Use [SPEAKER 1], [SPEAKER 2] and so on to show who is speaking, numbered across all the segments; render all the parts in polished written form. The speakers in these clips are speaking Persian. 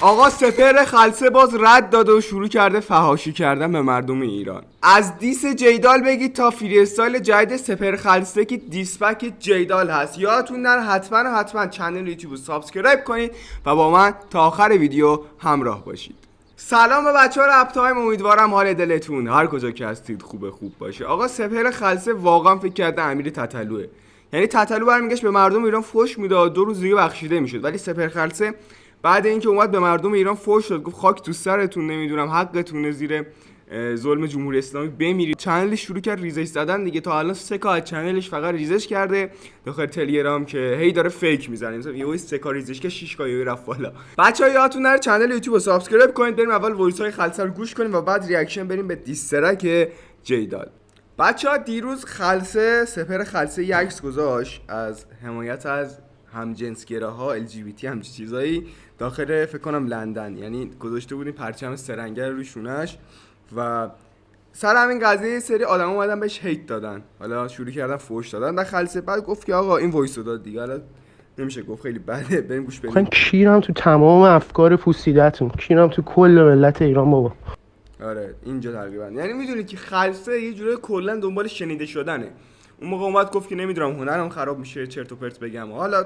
[SPEAKER 1] آقا سپهر خلسه باز رد داده و شروع کرده فحاشی کردن به مردم ایران. از دیس جیدال بگید تا فری استایل جدید سپهر خلسه که دیسپک جیدال هست. یادتون نره حتما چنل یوتیوب رو سابسکرایب کنید و با من تا آخر ویدیو همراه باشید. سلام به بچه‌ها رپ تایم، امیدوارم حال دلتون هر کجا که هستید خوب باشه. آقا سپهر خلسه واقعا فکر کرده امیر تتلوه، یعنی تتلو برمیگشت به مردم ایران فوش میداد، 2 روز دیگه بخشیده میشد. ولی سپهر خلسه بعد اینکه اومد به مردم ایران فوش داد، گفت خاک تو سرتون، نمیدونم حقتونه زیر ظلم جمهوری اسلامی بمیرید. چنلش شروع کرد ریزش زدن دیگه. تا الان 3 تا از چنلش فقط ریزش کرده داخل تلگرام که هی داره فیک میزنه. مثلا یهو 3 تا ریزش که 6 تا رفت بالا. بچه‌ها یادتون نره چنل یوتیوب رو سابسکرایب کنید، بریم اول وایس های خلسه رو گوش کنیم و بعد ریاکشن بریم به دیسترک جیدال. بچه‌ها دیروز خلسه سپهر خلسه یک عکس گذاشت از حمایت از همجنسگراها LGBT همچین چیزایی داخل فکر کنم لندن، یعنی گذاشته بودیم پرچم سرنگه روی شونش و سر همین قضیه سری آدم اومدن بهش هیت دادن، حالا شروع کردن فوش دادن. و خلسه بعد گفت که آقا این وایس رو داد دیگه، حالا نمیشه گفت، خیلی بده، بریم گوش بدیم.
[SPEAKER 2] کیرم تو تمام افکار پوسیدتون، کیرم تو کل ملت ایران بابا.
[SPEAKER 1] آره اینجا تقریبا، یعنی میدونید که خلسه یه جوری کلا دنبال شنیده شدنه. اون موقع اومد گفت که نمیدونم هنرم خراب میشه چرت و پرت بگم، حالا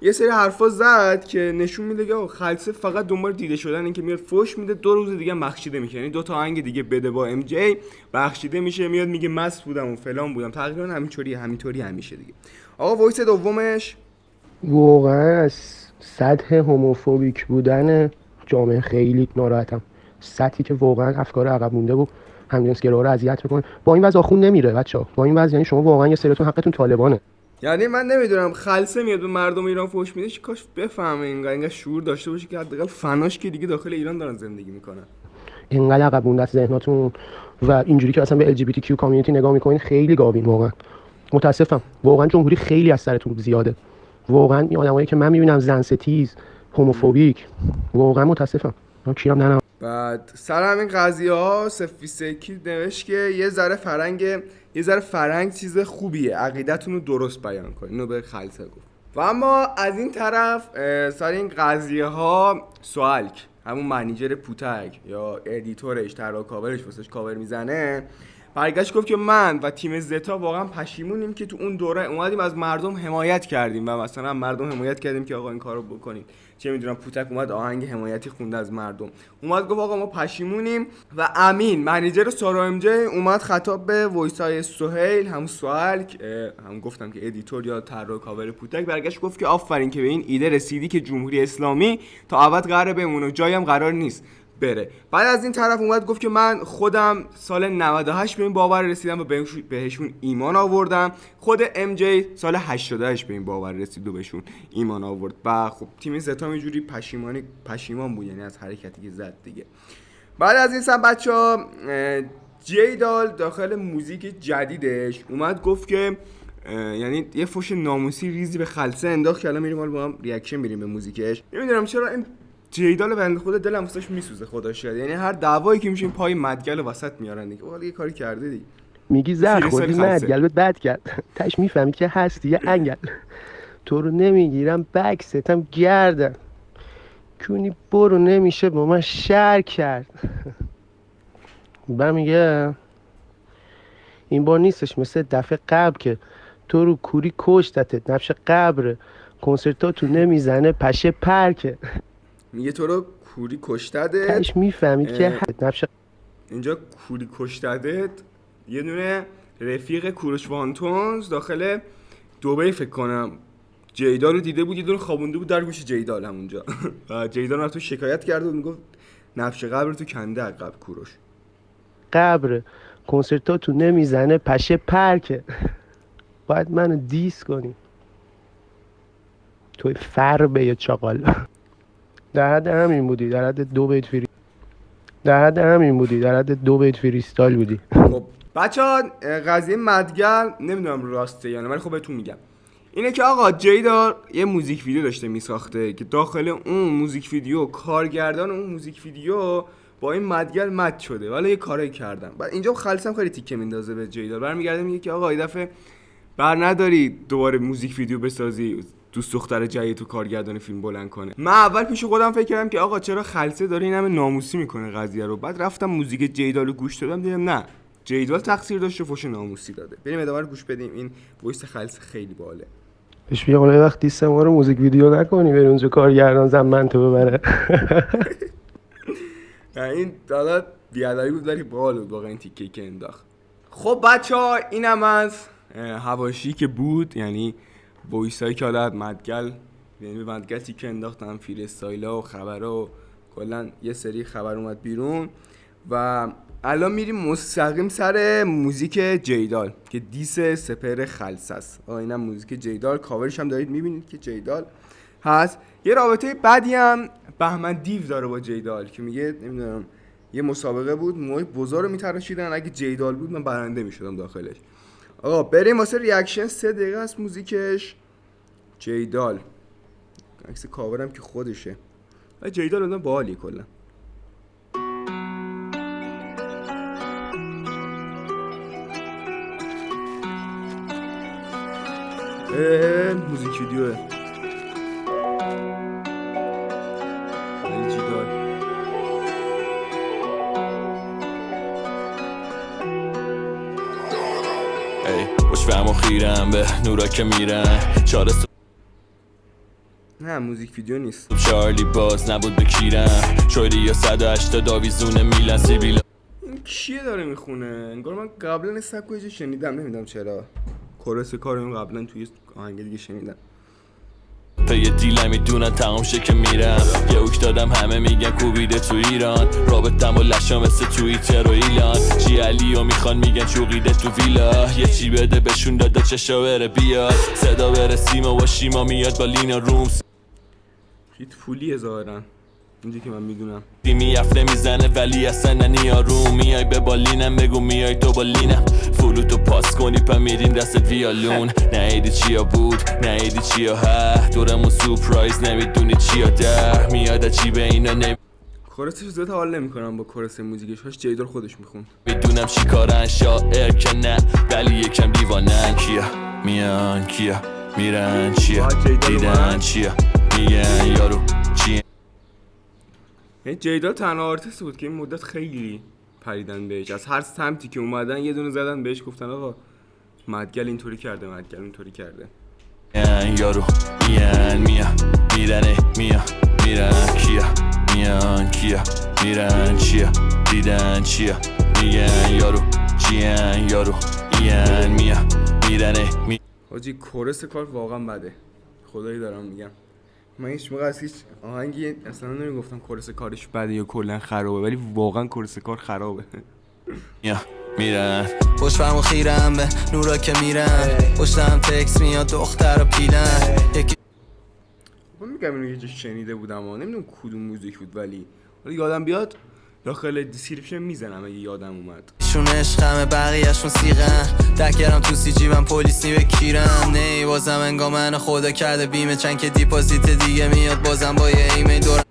[SPEAKER 1] یه سری حرفا زد که نشون میده که خلسه فقط دنبال دیده شدن، این که میاد فوش میده 2 روز دیگه بخشیده میشه، یعنی 2 تا آهنگ دیگه بده با ام جی بخشیده میشه، میاد میگه مست بودم و فلان بودم. تقریبا همینطوری همیشه دیگه. آقا وایس دومش
[SPEAKER 2] واقعا از سطح هوموفوبیک بودن جامعه خیلی ناراحتم. سطحی که واقعا افکار عقب مونده و همجنسگراها رو اذیت میکنه. با این وضع آخوند نمیره بچه‌ها، با این وضع یعنی شما واقعا یه سریتون حقتون طالبانه.
[SPEAKER 1] یعنی من نمیدونم خلسه میاد به مردم ایران فوش میده، کاش بفهمه اینقدر شعور داشته باشه که حداقل فناش که دیگه داخل ایران دارن زندگی میکنن.
[SPEAKER 2] اینقدر عقب مونده است ذهناتون و اینجوری که اصلا به LGBT کامیونیتی نگاه میکنین خیلی گاوین. واقعا متاسفم، واقعا جمهوری خیلی از سرتون زیاده. واقعا این آدمایی که من میبینم زن ستیز هوموفوبیک، واقعا متاسفم. من کیرم نه.
[SPEAKER 1] بعد سر همین قضیه ها سفیسکی نوشت که یه ذره فرنگ چیز خوبیه، عقیدتون رو درست بیان کنید. اینو به خلسه گفت. و اما از این طرف سر این قضیه ها سوالک، همون منیجر پوتک یا ادیتورش، طراح کاورش واسش کاور میزنه، برگشت گفت که من و تیم زتا واقعا پشیمونیم که تو اون دوره اومدیم از مردم حمایت کردیم و مثلا مردم حمایت کردیم که آقا این کارو بکنید. چه میدونم پوتک اومد آهنگ حمایتی خونده از مردم، اومد گفت آقا ما پشیمونیم. و امین منیجر سارا ام جی اومد خطاب به وایسای سهیل، هم سوال هم گفتم که ادیتور یا طراح کاور پوتک، برگشت گفت که آفرین که به این ایده رسیدی که جمهوری اسلامی تا ابد قراره بمونه، جایی هم قرار نیست بره. بعد از این طرف اومد گفت که من خودم سال 98 به این باور رسیدم و بهشون ایمان آوردم. خود ام جی سال 88 به این باور رسید و بهشون ایمان آورد. و خب تیم زتا یه جوری پشیمان بود، یعنی از حرکتی که زد دیگه. بعد از این سم بچه‌ها جیدال داخل موزیک جدیدش اومد گفت که یعنی یه فوش ناموسی ریزی به خلسه انداخت که الان میریم با هم ریاکشن بریم به موزیکش. نمیدونم چرا این جیدال بنده خود دلم واسش میسوزه خدا شاید، یعنی هر دعوایی که میشیم پای مدگل وسط میارن دیگه. والا یه کاری کرده دیگه،
[SPEAKER 2] میگی زر خوردی مدگل بهت بد کرد، تاش میفهمید که هستی یه انگل. تو رو نمیگیرم بکستم گردم، کونی برو نمیشه با من شر کرد. بعد میگه این بار نیستش مثل دفعه قبل که تو رو کوری کشتت، نفش قبره کنسرتاتو نمیزنه پشه پرکه.
[SPEAKER 1] میگه تو رو کوری کشتده،
[SPEAKER 2] تاش میفهمید که نفش
[SPEAKER 1] اینجا کوری کشتدت یه دونه رفیق کوروش وانتونز داخل دبی فکر کنم جیدال رو دیده بود، یه دونه خوابونده بود در گوش جیدال همونجا. و جیدال رو تو شکایت کرده بود، میگفت نفش قبر تو کنده عقب کوروش
[SPEAKER 2] قبر کنسرتاتو نمیزنه پشه پرکه. باید منو دیس کنی توی فربه یا چاقال. در حد همین بودی، در حد 2 بیت فری، در حد همین بودی، در حد 2 بیت فریستایل بودی.
[SPEAKER 1] خب بچه‌ها قضیه مدگل نمیدونم راسته یا نه، ولی خب بهتون میگم اینه که آقا جیدال یه موزیک ویدیو داشته میساخته که داخل اون موزیک ویدیو کارگردان اون موزیک ویدیو با این مدگل مد شده، ولی یه کاری کردن. بعد اینجا خلسم خیلی تیکه میندازه به جیدال، برمیگرده میگه که آقا این دفعه بر نداری دوباره موزیک ویدیو بسازی، دوست دختر جدید تو کارگردان فیلم بلند کنه. من اول پیش خودم فکر کردم که آقا چرا خلسه داره این همه ناموسی میکنه قضیه رو. بعد رفتم موزیک جیدال رو گوش دادم، دیدم نه، جیدال تقصیر داشته، فوش ناموسی داده. بریم ادامه رو گوش بدیم. این وایس خلسه خیلی باحاله.
[SPEAKER 2] بهش بگم اون وقت دیست ما رو موزیک ویدیو نکنی بری اونجا کارگردان زمن تو ببره.
[SPEAKER 1] این دادا بیادایی بود ولی باحال بود واقعا این تیکه که انداخت. خب بچه‌ها اینم از حواشی که بود، یعنی وایسایی که حالا مدگل، یعنی به مدگل تیکه انداختم، فری استایلا و خبرها و کلا یه سری خبر اومد بیرون. و الان میریم مستقیم سر موزیک جیدال که دیس سپهر خلسه است. اینم موزیک جیدال، کاورش هم دارید میبینید که جیدال هست. یه رابطه بدی هم بهمن دیو داره با جیدال که میگه نمیدونم یه مسابقه بود، موهای بزار رو میتراشیدن، اگه جیدال بود من برنده میشدم داخلش. آقا بریم واسه ریاکشن. 3 دقیقه است موزیکش. جیدال عکس کاورم که خودشه و جیدال اون باحالی کلا. موزیک ویدیوه جیدال.
[SPEAKER 3] خوشفهم و خیرم به نورا که میرن چاره
[SPEAKER 1] نه موزیک ویدیو نیست.
[SPEAKER 3] چارلی باز نبود بکیرم شویدی یا 180 داویزون میلان سیبیلا.
[SPEAKER 1] این کیه داره میخونه؟ انگار من قبلا سکوی جا شنیدم، نمیدونم چرا. کورس کارو قبلا توی آهنگ دیگه شنیدم.
[SPEAKER 3] پی دیلم میدونن تمام شه که میرم یه اوک دادم همه میگن کوبیده تو ایران رابطم و لشا مثل توییتر و ایلان چی علیو میخوان میگن چوقیده تو ویلا یه چی بده بهشون داده چشا بره بیاد صدا بره سیما و شیما میاد با لینا رومز
[SPEAKER 1] هیت پولیه ظاهرا اینجا که من میدونم.
[SPEAKER 3] تیمی افته میزنه ولی اصلا ننیارو میای به بالینم بگو میای تو بالینم فلوتو پاس کنی پا میرین دستت ویالون نهیدی چیا بود نهیدی چیا ها دورمون سورپرایز نمیدونی چیا در میاد چی به اینا نمی
[SPEAKER 1] کورسش زیاد حال نمیکنم با کورس موزیکش، هاش جیدال خودش میخوند.
[SPEAKER 3] میدونم چی کارن شاعر که نه ولی یکم دیوانن کیا میان کیا میرن چیا دیدن چیا میگن یارو چیه.
[SPEAKER 1] جیدال تنها آرتیست بود که این مدت خیلی پریدن بهش، از هر سمتی که اومدن یه دونه زدن بهش گفتن آقا مدگل اینطوری کرده مدگل اینطوری کرده.
[SPEAKER 3] یارو میان میا میرنه میا میرن کیا میان کیا میرن چیا دیدن چیا میگن یارو چیان یارو میان میا میرنه می
[SPEAKER 1] حاجی کورس کار واقعا بده، خدایی دارم میگم. من هیچ موقع از هیچ آهنگی اصلا نمیگفتم کورس کارش بده یا کلا خرابه، ولی واقعا کورس کار خرابه.
[SPEAKER 3] یا میرن خوشفهم و خیرم به نورا که میرن پشتم تکس میاد دختر و پیلن یکی
[SPEAKER 1] من میگم اینو یه جا شنیده بودم و نمیدونم کدوم موزیک بود، ولی یادم بیاد داخل دیسکریپشن میزنم اگه یادم اومد.
[SPEAKER 3] شون عشقمه بقیه‌شون سیغن دکرم تو سی جیبم پلیسی بکیرم نی بازم انگار منو خدا کرده بیمه چند که دیپازیت دیگه میاد بازم با یه ایمیل دور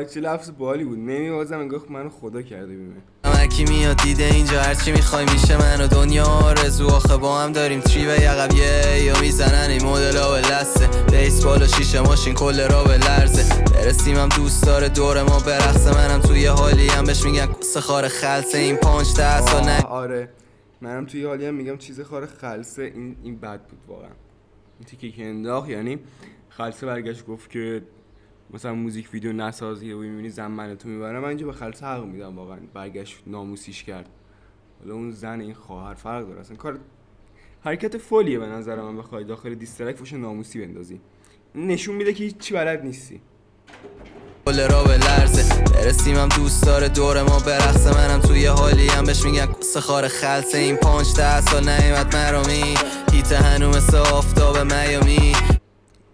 [SPEAKER 1] چه لفظ بالی بود. نمیوازم انگار منو خدا کرده بیمه.
[SPEAKER 3] هرکی میاد دیده اینجا هرچی میخوای میشه من و دنیا آرزو آخه با هم داریم تری و یقبیه یا میزنن این مدل ها به لسته بیسبال و شیشه ماشین کل را به لرزه برسیم هم دوست داره دور ما برقصه منم توی حالی هم بهش میگن کس خار خلصه این 5 سال نه.
[SPEAKER 1] آره منم توی حالی هم میگم چیز خار خلصه. این بد بود واقعا. این تیکه که انداخت، یعنی خلصه برگشت گفت که مثلا موزیک ویدیو نسازی و میبینی زن تو میبره. من اینجا به خلصه حق میدم واقعا، برگشت ناموسیش کرد. حالا اون زن این خواهر فرق داره، اصلا کار حرکت فولیه به نظر من. بخوای داخل دیسترک فوش ناموسی بندازی نشون میده که هیچی بلد نیستی.
[SPEAKER 3] کل را به لرزه برسیم هم دوست داره دور ما برقصه منم توی حالی هم بهش میگن کس خار خلصه این 5 سال نیمت مرامی هیت هنو مثل آفتاب میامی.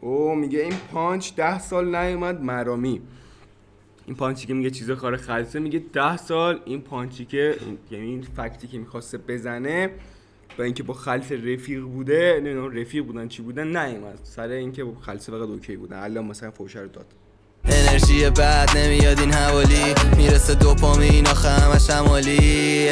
[SPEAKER 1] او میگه این 5-10 سال نیومد مرامی. این پانچی که میگه چیز خار خلصه میگه 10 سال این پانچی که یعنی این فکتی که میخواسته بزنه با اینکه با خلصه رفیق بوده، نمیدونم رفیق بودن چی بودن، نیومد سر اینکه با خلصه فقط اوکی بودن. الان مثلا فوشه رو داد.
[SPEAKER 3] انرژی بد نمیاد این حوالی، میرسه دوپامین آخه همش عمالی.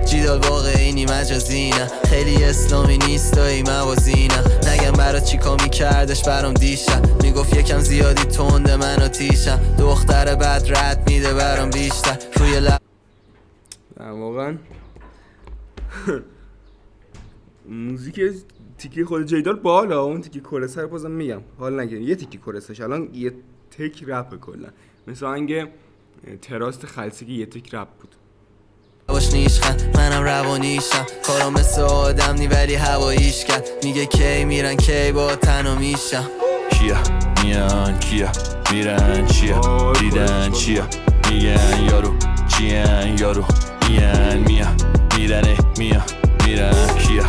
[SPEAKER 3] جیدال واقعی نی مجازی نه، خیلی اسلامی نیست و ای موازی نه. نگم برات چیکا میکردش برام دیشب، میگفت یکم زیادی تنده من آتیشم. دختر بد رد میده برام بیشتر روی لب.
[SPEAKER 1] واقعا موزیک تیکی خود جیدال بالا، اون تیکی کورسه رو بازم میگم حال نگیرین. یه تیکی کورسش الان یه تک رپ کلا، مثل آهنگ تراست خلصی که یه تک رپ بود.
[SPEAKER 3] باش نیشخند منم روانیشم، کارا مثل آدم نی ولی هواییش کرد. میگه کی میرن کی با تنها میشم.
[SPEAKER 4] کیا میان کیا میرن چیا دیدن چیا میگن یارو چیان یارو میان میا میرنه میا میرن کیا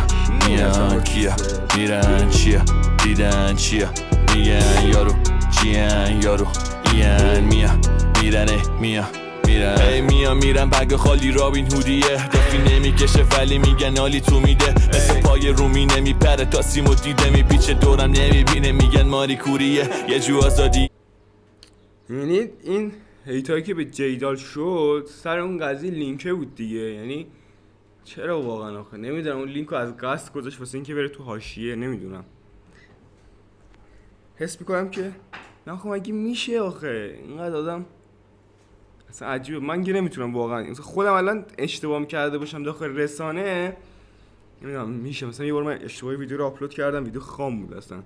[SPEAKER 4] میان کیا میرن چیا دیدن چیا میگن یارو چیان یارو میان میا میرنه میا میرن ای میا میرن بگ خالی رابین هودیه، دافی نمیکشه ولی میگن حالی تو میده. مثل پای رومی نمیپره تا سیمو دیده، میپیچه دورم نمیبینه میگن ماری کوریه یه جو آزادی.
[SPEAKER 1] یعنی این هیتایی که به جیدال شد سر اون قضیه لینکه بود دیگه. یعنی چرا واقعا آخه نمیدونم، اون لینکو از قصد گذاشت واسه اینکه بره تو حاشیه. نمیدونم، حس میکنم که نه آخه مگه میشه آخه اینقدر آدم اصلا عجیبه. من که نمیتونم واقعا، مثلا خودم الان اشتباه کرده باشم داخل رسانه نمیدونم میشه. مثلا یه بار من اشتباهی ویدیو رو آپلود کردم، ویدیو خام بود اصلا،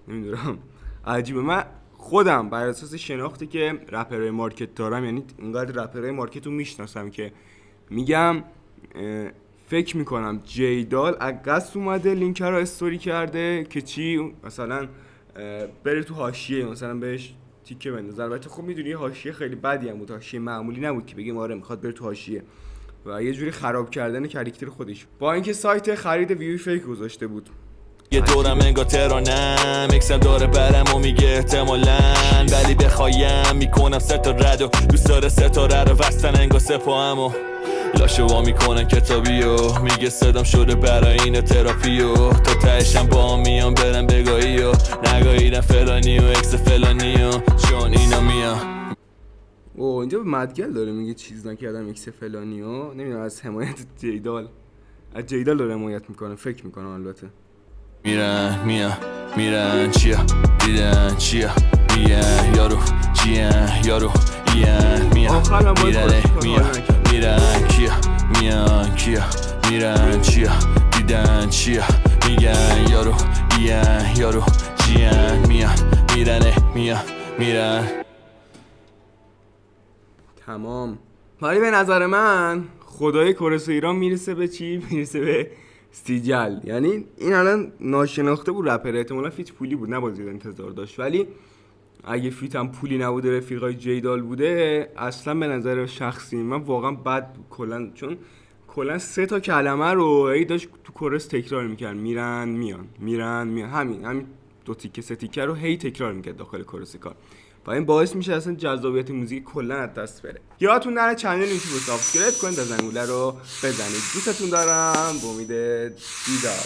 [SPEAKER 1] نمیدونم عجیبه. من خودم بر اساس شناختی که رپرهای مارکت دارم، یعنی اینقدر رپرهای مارکت رو میشناسم که میگم فکر میکنم جیدال از قصد اومده لینک رو استوری کرده که چی مثلا بره تو حاشیه، مثلا بهش تیکه بندازه. البته خب میدونی حاشیه خیلی بدی هم بود، حاشیه معمولی نبود که بگیم آره میخواد بره تو حاشیه، و یه جوری خراب کردن کاراکتر خودش. با اینکه سایت خرید ویو فیک گذاشته بود.
[SPEAKER 4] یه دورم انگار ترانم اکسم داره برم و میگه احتمالاً، ولی بخوایم میکنم سه تا رد و دوست داره ستاره رو وستن انگار سپاهم و لاشه وا میکنن کتابیو، میگه صدام شده برای این تراپیو. تا تهشم با میان برم بگاهی و نگاهیدم فلانی و اکس فلانی و چون اینا میان.
[SPEAKER 1] او اینجا به مدگل داره میگه چیز نکردم اکس فلانی و نمیدونم از حمایت جیدال، از جیدال داره حمایت میکنه فکر میکنم. البته
[SPEAKER 4] میرن میان میرن چیا دیدن چیا میگن یارو چیان یارو میان میرن میان میرن کیا میان کیا میرن چیا دیدن چیا میگن یارو میان یارو چیان میان میرنه میرن
[SPEAKER 1] تمام. ولی به نظر من خدای کورس ایران میرسه به چی؟ میرسه به سیجل. یعنی این الان ناشناخته بود رپر، احتمالا فیت پولی بود نباید انتظار داشت، ولی اگه فیت هم پولی نبوده رفیقای جیدال بوده اصلا به نظر شخصی من واقعا بد بود کلا، چون کلا 3 تا کلمه رو ای داشت تو کورس تکرار میکرد، میرن میان میرن میان، همین 2 تیکه 3 تیکه رو هی تکرار میکرد داخل کورس کار، و این باعث میشه اصلا جذابیت موزیک کلا از دست بره. یادتون نره چنل یوتیوب رو سابسکرایب کنید و زنگوله رو بزنید. دوستتون دارم. با امید دیدار.